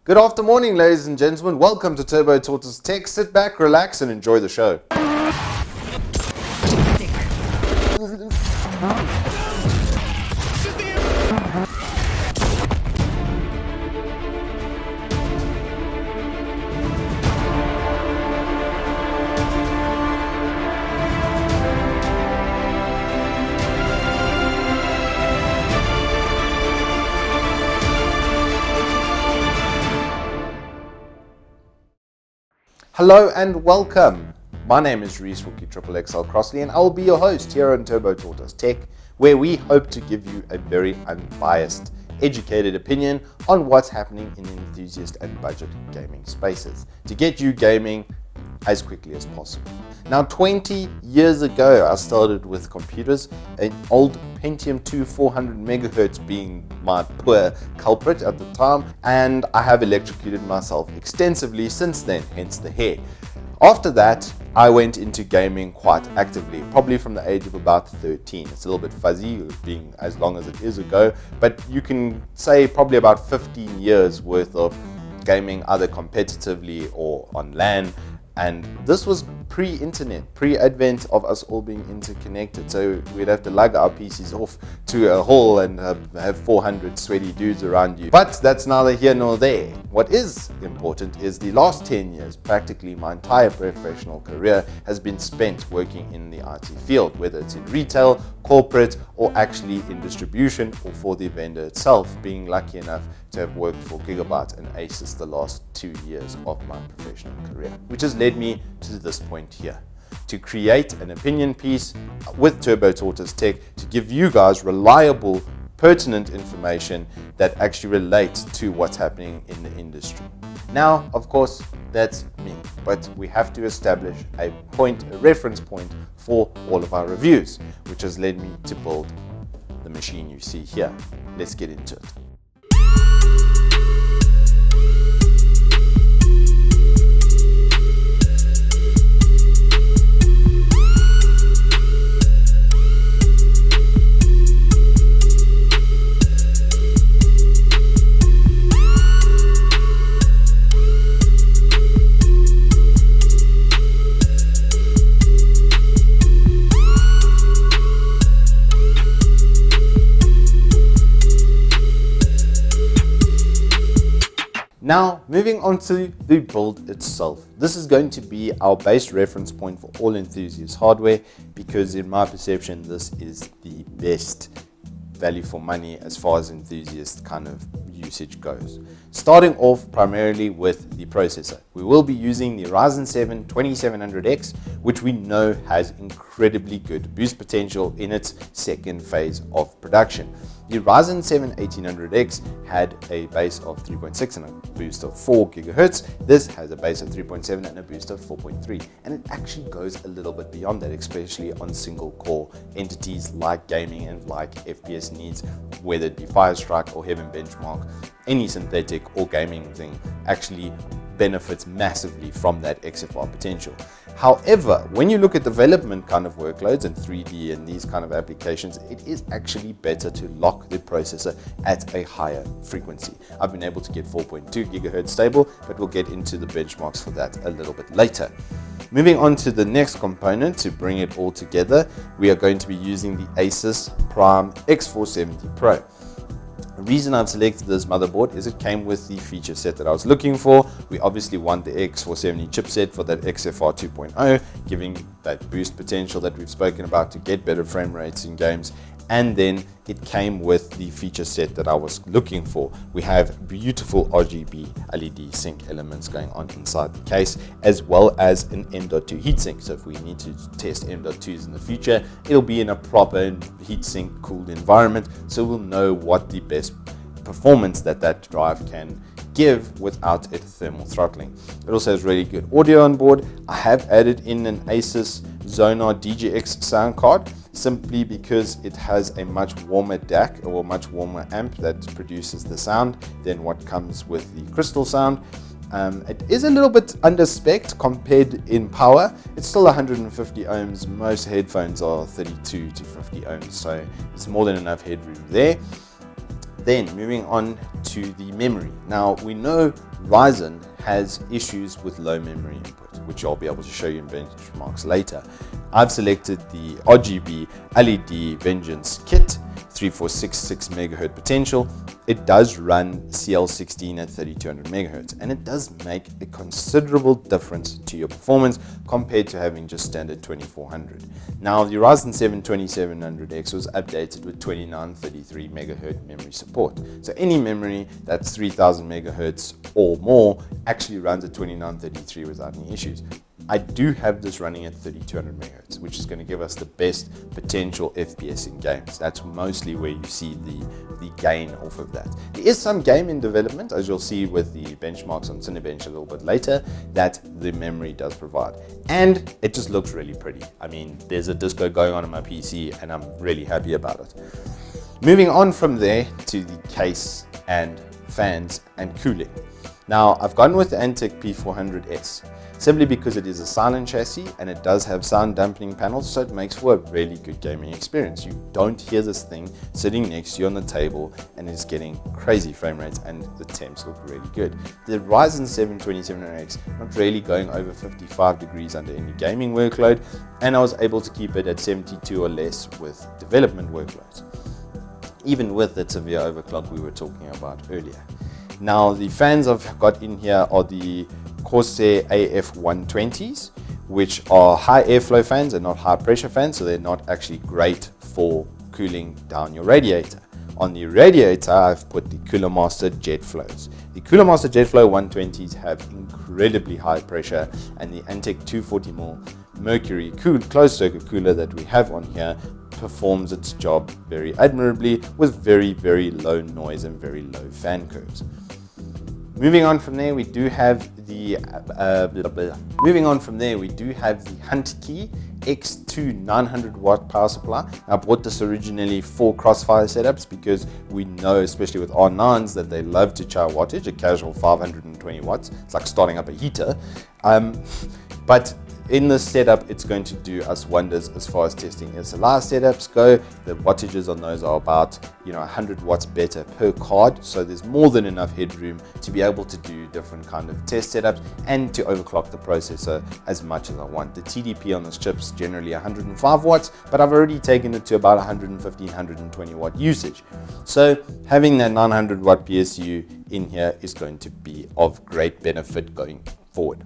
Good afternoon, ladies and gentlemen. Welcome to Turbo Tortoise Tech. Sit back, relax, and enjoy the show. Hello and welcome. My name is Reese Wookie XXL Crossley and I will be your host here on Turbo Tortoise Tech, where we hope to give you a very unbiased, educated opinion on what's happening in enthusiast and budget gaming spaces to get you gaming as quickly as possible. Now, 20 years ago, I started with computers, an old Pentium 2 400 megahertz being my poor culprit at the time, and I have electrocuted myself extensively since then, hence the hair. After that, I went into gaming quite actively, probably from the age of about 13. It's a little bit fuzzy, being as long as it is ago, but you can say probably about 15 years worth of gaming, either competitively or on LAN. And this was pre-internet, pre-advent of us all being interconnected. So we'd have to lug our PCs off to a hall and have 400 sweaty dudes around you. But that's neither here nor there. What is important is the last 10 years, practically my entire professional career has been spent working in the IT field, whether it's in retail, corporate, or actually in distribution or for the vendor itself, being lucky enough to have worked for Gigabyte and Asus the last 2 years of my professional career, which has led me to this point here, to create an opinion piece with Turbo Tortoise Tech to give you guys reliable, pertinent information that actually relates to what's happening in the industry. Now, of course, that's me, but we have to establish a reference point for all of our reviews, which has led me to build the machine you see here. Let's get into it. Now, moving on to the build itself. This is going to be our base reference point for all enthusiast hardware because in my perception, this is the best value for money as far as enthusiast kind of usage goes. Starting off primarily with the processor. We will be using the Ryzen 7 2700X, which we know has incredibly good boost potential in its second phase of production. The Ryzen 7 1800X had a base of 3.6 and a boost of 4 GHz. This has a base of 3.7 and a boost of 4.3. And it actually goes a little bit beyond that, especially on single core entities like gaming and like FPS needs, whether it be Firestrike or Heaven Benchmark. Any synthetic or gaming thing actually benefits massively from that XFR potential. However, when you look at development kind of workloads and 3D and these kind of applications, it is actually better to lock the processor at a higher frequency. I've been able to get 4.2 GHz stable, but we'll get into the benchmarks for that a little bit later. Moving on to the next component to bring it all together, we are going to be using the Asus Prime X470 Pro. The reason I've selected this motherboard is it came with the feature set that I was looking for. We obviously want the X470 chipset for that XFR 2.0, giving that boost potential that we've spoken about to get better frame rates in games. And then it came with the feature set that I was looking for. We have beautiful RGB LED sync elements going on inside the case, as well as an M.2 heatsink. So if we need to test M.2s in the future, it'll be in a proper heatsink cooled environment, so we'll know what the best performance that drive can give without it thermal throttling. It also has really good audio on board. I have added in an Asus Zonar DGX sound card, simply because it has a much warmer DAC or much warmer amp that produces the sound than what comes with the Crystal sound. It is a little bit under spec compared in power. It's still 150 ohms. Most headphones are 32 to 50 ohms, so it's more than enough headroom there. Then moving on to the memory. Now we know Ryzen has issues with low memory input, which I'll be able to show you in benchmarks later. I've selected the RGB LED Vengeance kit, 3466 MHz potential. It does run CL16 at 3200 MHz, and it does make a considerable difference to your performance compared to having just standard 2400. Now the Ryzen 7 2700X was updated with 2933 MHz memory support. So any memory that's 3000 MHz or more actually runs at 2933 without any issues. I do have this running at 3200 MHz, which is going to give us the best potential FPS in games. That's mostly where you see the gain off of that. There is some game in development, as you'll see with the benchmarks on Cinebench a little bit later, that the memory does provide. And it just looks really pretty. I mean, there's a disco going on my PC, and I'm really happy about it. Moving on from there to the case and fans and cooling. Now, I've gone with the Antec P400S. Simply because it is a silent chassis and it does have sound dampening panels, so it makes for a really good gaming experience. You don't hear this thing sitting next to you on the table and it's getting crazy frame rates, and the temps look really good. The Ryzen 7 2700X not really going over 55 degrees under any gaming workload, and I was able to keep it at 72 or less with development workloads, even with that severe overclock we were talking about earlier. Now the fans I've got in here are the Corsair AF120s, which are high airflow fans and not high pressure fans, so they're not actually great for cooling down your radiator. On the radiator, I've put the Cooler Master Jet Flows. The Cooler Master Jet Flow 120s have incredibly high pressure, and the Antec 240mm Mercury closed circuit cooler that we have on here performs its job very admirably with very, very low noise and very low fan curves. Moving on from there, we do have the Huntkey X2 900 watt power supply. I bought this originally for Crossfire setups because we know, especially with R9s, that they love to chow wattage. A casual 520 watts, it's like starting up a heater. But in this setup, it's going to do us wonders as far as testing SLI setups go. The wattages on those are about 100 watts better per card, so there's more than enough headroom to be able to do different kind of test setups and to overclock the processor as much as I want. The TDP on this chip's generally 105 watts, but I've already taken it to about 115, 120 watt usage. So having that 900 watt PSU in here is going to be of great benefit going forward.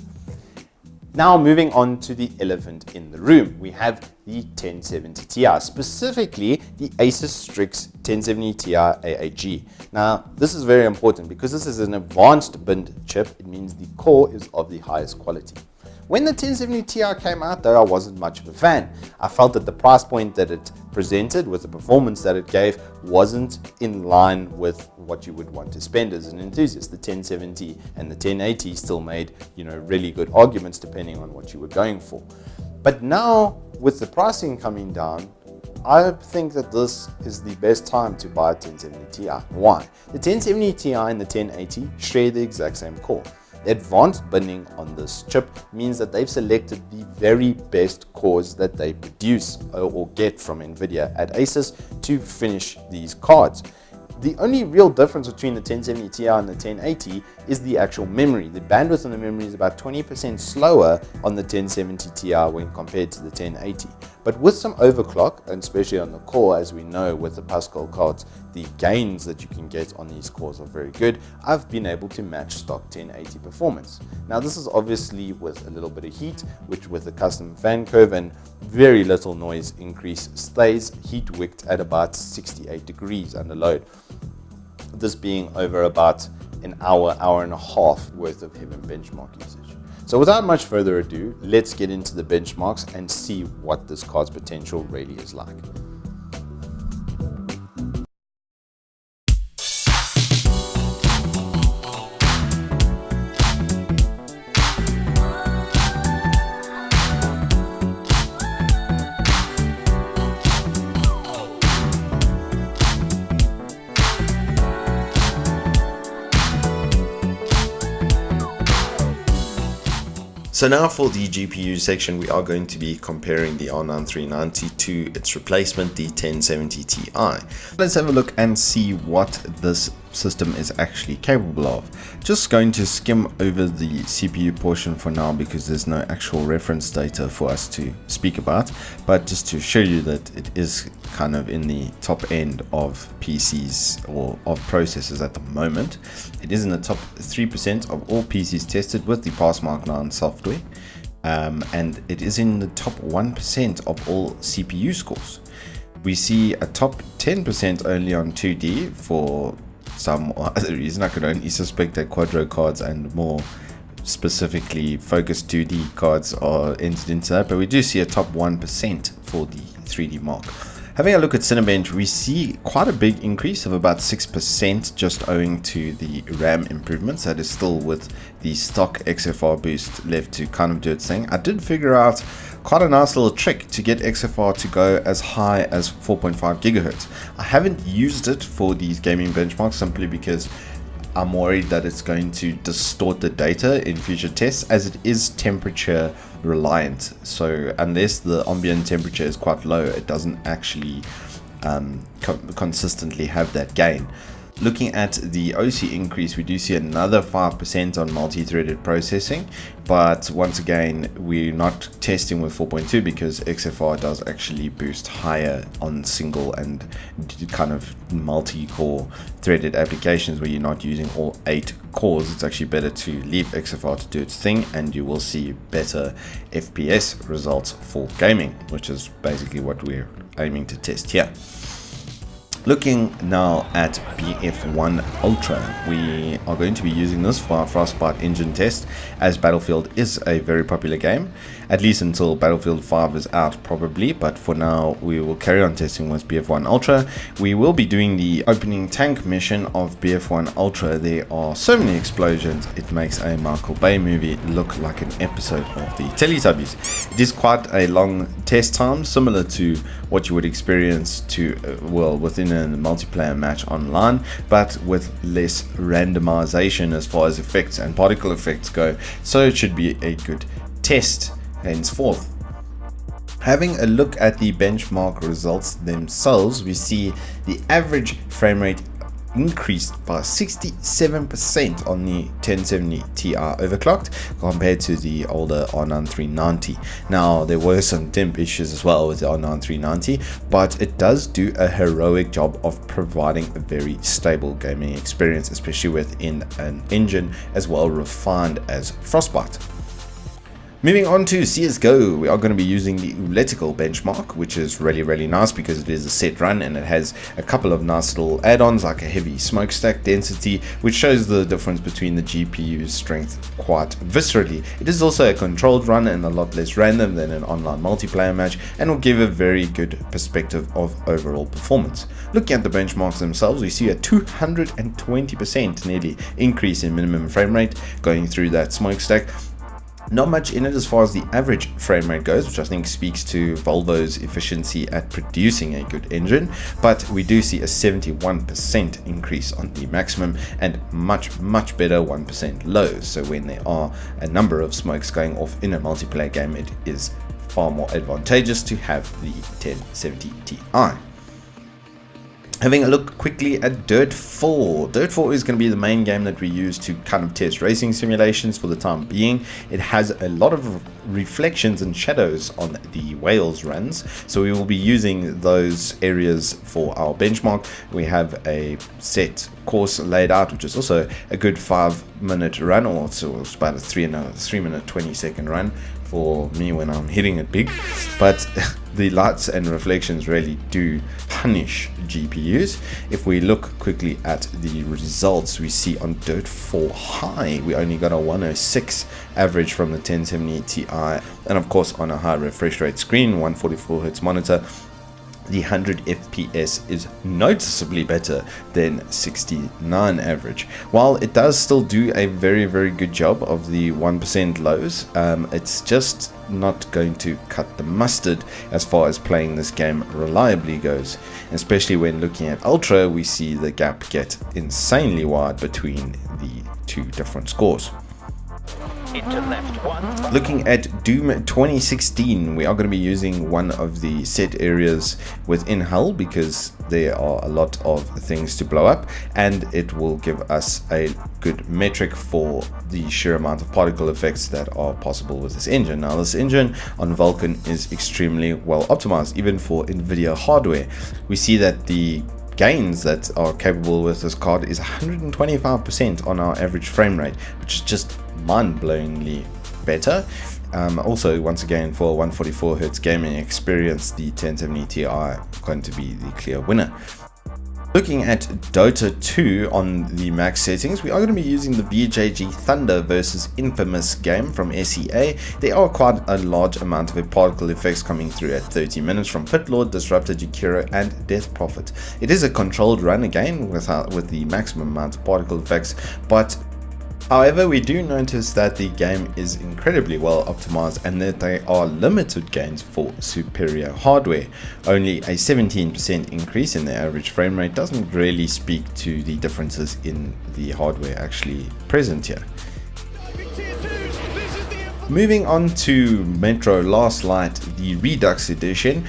Now moving on to the elephant in the room, we have the 1070 Ti, specifically the Asus Strix 1070 Ti AAG. Now this is very important because this is an advanced binned chip. It means the core is of the highest quality. When the 1070 Ti came out, though, I wasn't much of a fan. I felt that the price point that it presented with the performance that it gave wasn't in line with what you would want to spend as an enthusiast. The 1070 and the 1080 still made, really good arguments depending on what you were going for. But now, with the pricing coming down, I think that this is the best time to buy a 1070 Ti. Why? The 1070 Ti and the 1080 share the exact same core. The advanced binning on this chip means that they've selected the very best cores that they produce or get from NVIDIA at Asus to finish these cards. The only real difference between the 1070 Ti and the 1080 is the actual memory. The bandwidth on the memory is about 20% slower on the 1070 Ti when compared to the 1080. But with some overclock, and especially on the core, as we know with the Pascal cards, the gains that you can get on these cores are very good. I've been able to match stock 1080 performance. Now this is obviously with a little bit of heat, which with a custom fan curve and very little noise increase stays heat wicked at about 68 degrees under load. This being over about an hour, hour and a half worth of Heaven benchmark usage. So without much further ado, let's get into the benchmarks and see what this card's potential really is like. So now for the GPU section, we are going to be comparing the R9 390 to its replacement, the 1070 Ti. Let's have a look and see what this system is actually capable of. Just going to skim over the CPU portion for now because there's no actual reference data for us to speak about, but just to show you that it is kind of in the top end of PCs or of processors at the moment. It is in the top 3% of all PCs tested with the Passmark 9 software, and it is in the top 1% of all CPU scores. We see a top 10% only on 2D for some other reason. I could only suspect that Quadro cards and more specifically focused 2D cards are entered into that, but we do see a top 1% for the 3D mark. Having a look at Cinebench, we see quite a big increase of about 6% just owing to the RAM improvements. That is still with the stock XFR boost left to kind of do its thing. I did figure out quite a nice little trick to get XFR to go as high as 4.5 gigahertz. I haven't used it for these gaming benchmarks simply because I'm worried that it's going to distort the data in future tests, as it is temperature reliant. So unless the ambient temperature is quite low, it doesn't actually consistently have that gain. Looking at the OC increase, we do see another 5% on multi-threaded processing, but once again, we're not testing with 4.2 because XFR does actually boost higher on single and kind of multi-core threaded applications where you're not using all 8 cores. It's actually better to leave XFR to do its thing, and you will see better FPS results for gaming, which is basically what we're aiming to test here. Looking now at BF1 Ultra, we are going to be using this for our Frostbite engine test, as Battlefield is a very popular game, at least until Battlefield 5 is out probably, but for now we will carry on testing with BF1 Ultra. We will be doing the opening tank mission of BF1 Ultra. There are so many explosions, it makes a Michael Bay movie look like an episode of the Teletubbies. It is quite a long test time, similar to what you would experience within a multiplayer match online, but with less randomization as far as effects and particle effects go, so it should be a good test henceforth. Having a look at the benchmark results themselves, we see the average frame rate increased by 67% on the 1070 Ti overclocked compared to the older R9 390. Now there were some temp issues as well with the R9 390, but it does do a heroic job of providing a very stable gaming experience, especially within an engine as well refined as Frostbite. Moving on to CSGO, we are going to be using the Uletical benchmark, which is really nice because it is a set run and it has a couple of nice little add-ons like a heavy smokestack density, which shows the difference between the GPU's strength quite viscerally. It is also a controlled run and a lot less random than an online multiplayer match, and will give a very good perspective of overall performance. Looking at the benchmarks themselves, we see a 220% nearly increase in minimum frame rate going through that smokestack. Not much in it as far as the average frame rate goes, which I think speaks to Volvo's efficiency at producing a good engine, but we do see a 71% increase on the maximum and much better 1% lows. So when there are a number of smokes going off in a multiplayer game, it is far more advantageous to have the 1070 Ti. Having a look quickly at Dirt 4. Dirt 4 is going to be the main game that we use to kind of test racing simulations for the time being. It has a lot of reflections and shadows on the Wales runs, so we will be using those areas for our benchmark. We have a set course laid out, which is also a good 5-minute run, or so it's about a 3-minute 20-second run for me when I'm hitting it big, but the lights and reflections really do punish GPUs. If we look quickly at the results, we see on Dirt 4 High we only got a 106 average from the 1070 Ti, and of course on a high refresh rate screen, 144Hz monitor, the 100 FPS is noticeably better than 69 average. While it does still do a very good job of the 1% lows, it's just not going to cut the mustard as far as playing this game reliably goes. Especially when looking at Ultra, we see the gap get insanely wide between the two different scores. into left 1. Looking at Doom 2016, we are going to be using one of the set areas within Hull because there are a lot of things to blow up, and it will give us a good metric for the sheer amount of particle effects that are possible with this engine. Now, this engine on Vulkan is extremely well optimized, even for NVIDIA hardware. We see that the gains that are capable with this card is 125% on our average frame rate, which is just mind-blowingly better. Also, once again, for 144Hz gaming experience, the 1070 Ti going to be the clear winner. Looking at Dota 2 on the max settings, we are going to be using the BJG Thunder versus Infamous game from SEA. There are quite a large amount of particle effects coming through at 30 minutes from Pitlord, Disruptor, Jakiro, and Death Prophet. It is a controlled run again with the maximum amount of particle effects, but however, we do notice that the game is incredibly well optimized and that they are limited gains for superior hardware. Only a 17% increase in the average frame rate doesn't really speak to the differences in the hardware actually present here. Moving on to Metro Last Light, the Redux edition.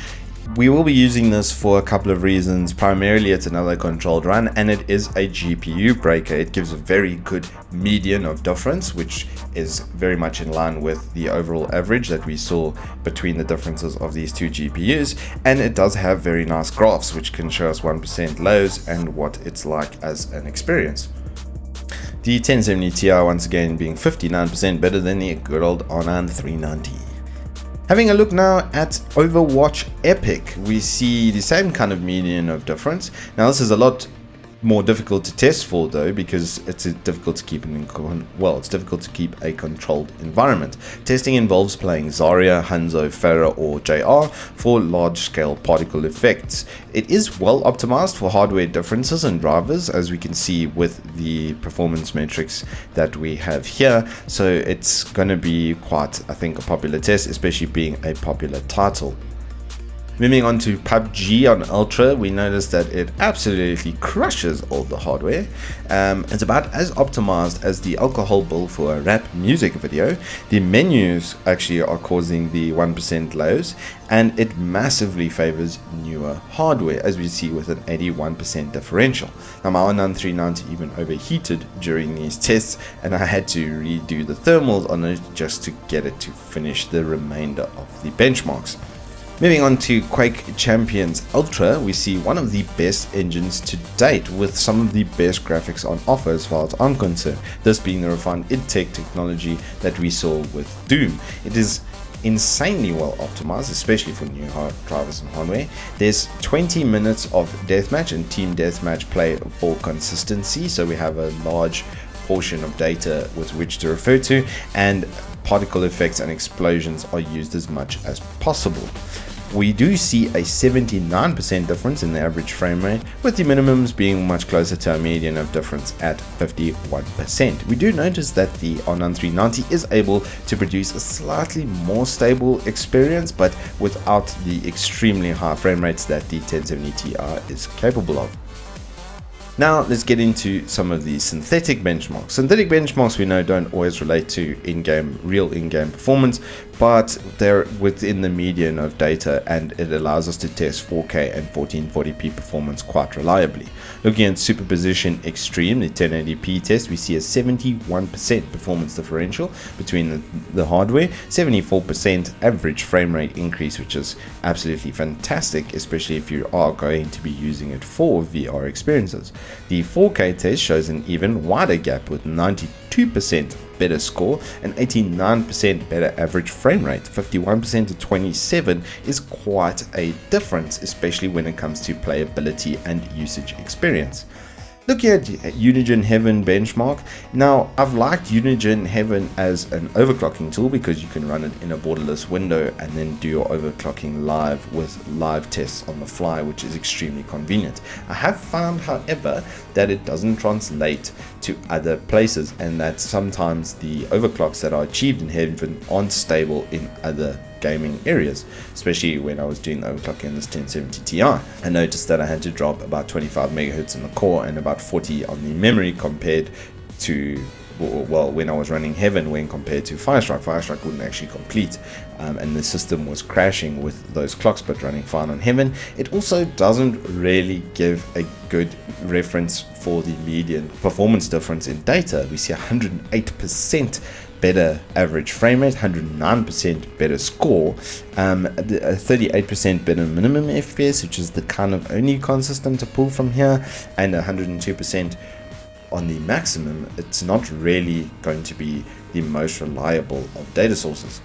We will be using this for a couple of reasons. Primarily, it's another controlled run, and it is a GPU breaker. It gives a very good median of difference, which is very much in line with the overall average that we saw between the differences of these two GPUs. And it does have very nice graphs, which can show us 1% lows and what it's like as an experience. The 1070 Ti once again being 59% better than the good old R9 390. Having a look now at Overwatch Epoch, we see the same kind of median of difference. Now, this is a lot more difficult to test for though, because it's difficult to keep it's difficult to keep a controlled environment. Testing involves playing Zarya, Hanzo, Pharah, or JR for large-scale particle effects. It is well optimized for hardware differences and drivers, as we can see with the performance metrics that we have here. So it's going to be quite, I think, a popular test, especially being a popular title. Moving on to PUBG on Ultra, we notice that it absolutely crushes all the hardware. It's about as optimized as the alcohol bill for a rap music video. The menus actually are causing the 1% lows, and it massively favors newer hardware, as we see with an 81% differential. Now, my R9 390 even overheated during these tests, and I had to redo the thermals on it just to get it to finish the remainder of the benchmarks. Moving on to Quake Champions Ultra, we see one of the best engines to date with some of the best graphics on offer as far as I'm concerned, this being the refined id Tech technology that we saw with Doom. It is insanely well optimized, especially for new drivers and hardware. There's 20 minutes of deathmatch and team deathmatch play for consistency, so we have a large portion of data with which to refer to, and particle effects and explosions are used as much as possible. We do see a 79% difference in the average frame rate, with the minimums being much closer to a median of difference at 51%. We do notice that the R9 390 is able to produce a slightly more stable experience, but without the extremely high frame rates that the 1070 Ti is capable of. Now let's get into some of the synthetic benchmarks. Synthetic benchmarks, we know, don't always relate to real in-game performance, but they're within the median of data, and it allows us to test 4K and 1440p performance quite reliably. Looking at Superposition Extreme, the 1080p test, we see a 71% performance differential between the hardware, 74% average frame rate increase, which is absolutely fantastic, especially if you are going to be using it for VR experiences. The 4K test shows an even wider gap with 92% better score and 89% better average frame rate. 51% to 27 is quite a difference, especially when it comes to playability and usage experience. Looking at Unigine Heaven benchmark, now I've liked Unigine Heaven as an overclocking tool because you can run it in a borderless window and then do your overclocking live with live tests on the fly, which is extremely convenient. I have found, however, that it doesn't translate to other places, and that sometimes the overclocks that are achieved in Heaven aren't stable in other gaming areas, especially when I was doing the overclocking in this 1070 Ti. I noticed that I had to drop about 25 megahertz in the core and about 40 on the memory compared to well, when I was running Heaven, when compared to Firestrike wouldn't actually complete, and the system was crashing with those clocks, but running fine on Heaven. It also doesn't really give a good reference for the median performance difference in data. We see 108% better average frame rate, 109% better score, 38% better minimum FPS, which is the kind of only consistent to pull from here, and 102% on the maximum. It's not really going to be the most reliable of data sources.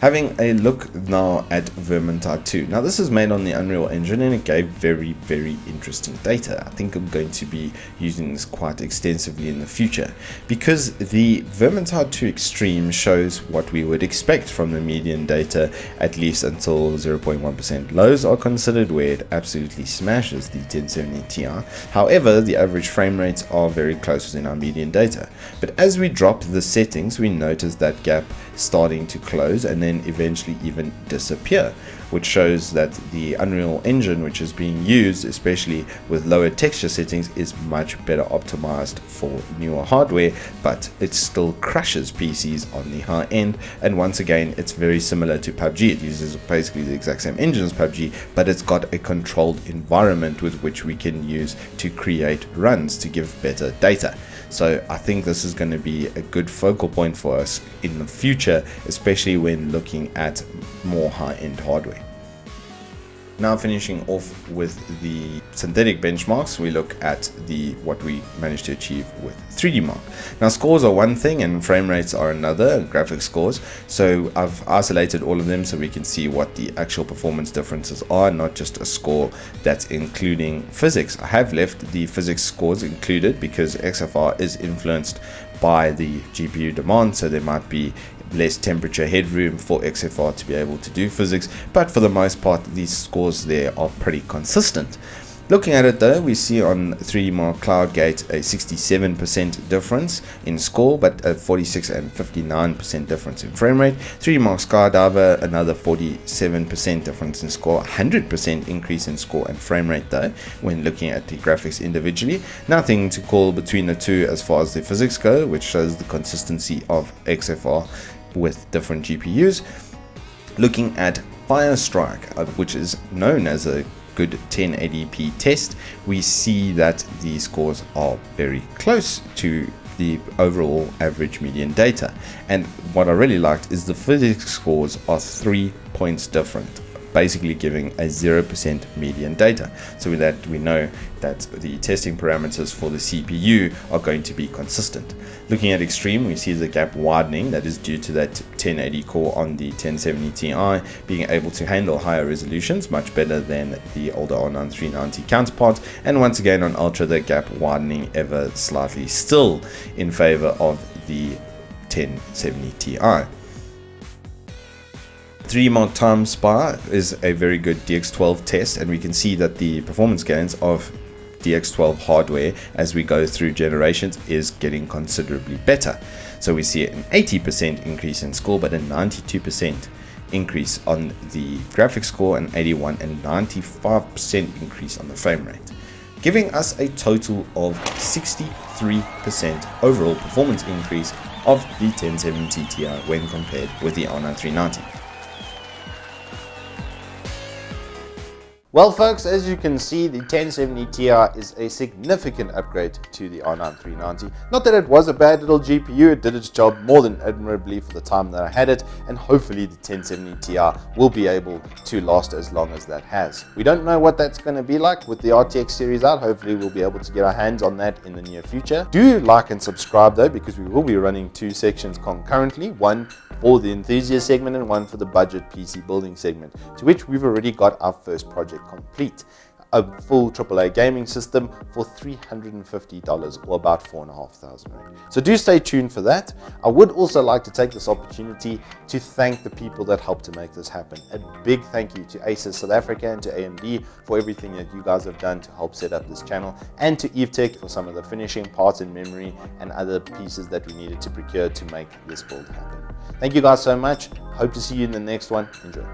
Having a look now at Vermin Tattoo. Now this is made on the Unreal Engine and it gave very, very interesting data. I think I'm going to be using this quite extensively in the future, because the Vermin Tattoo Extreme shows what we would expect from the median data, at least until 0.1% lows are considered, where it absolutely smashes the 1070 Ti. However, the average frame rates are very close within our median data. But as we drop the settings, we notice that gap starting to close and then eventually even disappear, which shows that the Unreal Engine, which is being used especially with lower texture settings, is much better optimized for newer hardware, but it still crushes PCs on the high end. And once again, it's very similar to PUBG. It uses basically the exact same engine as PUBG, but it's got a controlled environment with which we can use to create runs to give better data. So I think this is going to be a good focal point for us in the future, especially when looking at more high-end hardware. Now finishing off with the synthetic benchmarks, we look at what we managed to achieve with 3D Mark. Now scores are one thing and frame rates are another, graphics scores. So I've isolated all of them so we can see what the actual performance differences are, not just a score that's including physics. I have left the physics scores included because XFR is influenced by the GPU demand, so there might be less temperature headroom for XFR to be able to do physics, but for the most part these scores there are pretty consistent. Looking at it though, we see on 3D Mark CloudGate a 67% difference in score, but a 46 and 59% difference in frame rate. 3D Mark Skydiver, another 47% difference in score, 100% increase in score and frame rate though, when looking at the graphics individually. Nothing to call between the two as far as the physics go, which shows the consistency of XFR with different GPUs. Looking at Firestrike, which is known as a good 1080p test, we see that the scores are very close to the overall average median data. And what I really liked is the physics scores are 3 points different, basically giving a 0% median data. So with that, we know that the testing parameters for the CPU are going to be consistent. Looking at Extreme, we see the gap widening. That is due to that 1080 core on the 1070 Ti being able to handle higher resolutions much better than the older R9 390 counterparts. And once again on Ultra, the gap widening ever slightly still in favor of the 1070 Ti. 3D Mark Time Spy is a very good DX12 test, and we can see that the performance gains of DX12 hardware as we go through generations is getting considerably better. So we see an 80% increase in score, but a 92% increase on the graphics score, and 81 and 95% increase on the frame rate, giving us a total of 63% overall performance increase of the 1070 Ti when compared with the R9 390. Well folks, as you can see, the 1070 Ti is a significant upgrade to the R9 390. Not that it was a bad little GPU, it did its job more than admirably for the time that I had it, and hopefully the 1070 Ti will be able to last as long as that has. We don't know what that's going to be like with the RTX series out. Hopefully we'll be able to get our hands on that in the near future. Do like and subscribe though, because we will be running 2 sections concurrently, one for the enthusiast segment and one for the budget PC building segment, to which we've already got our first project complete. A full AAA gaming system for $350, or about 4,500 rand. So do stay tuned for that. I would also like to take this opportunity to thank the people that helped to make this happen. A big thank you to Asus South Africa and to AMD for everything that you guys have done to help set up this channel, and to EveTech for some of the finishing parts and memory and other pieces that we needed to procure to make this build happen. Thank you guys so much. Hope to see you in the next one. Enjoy.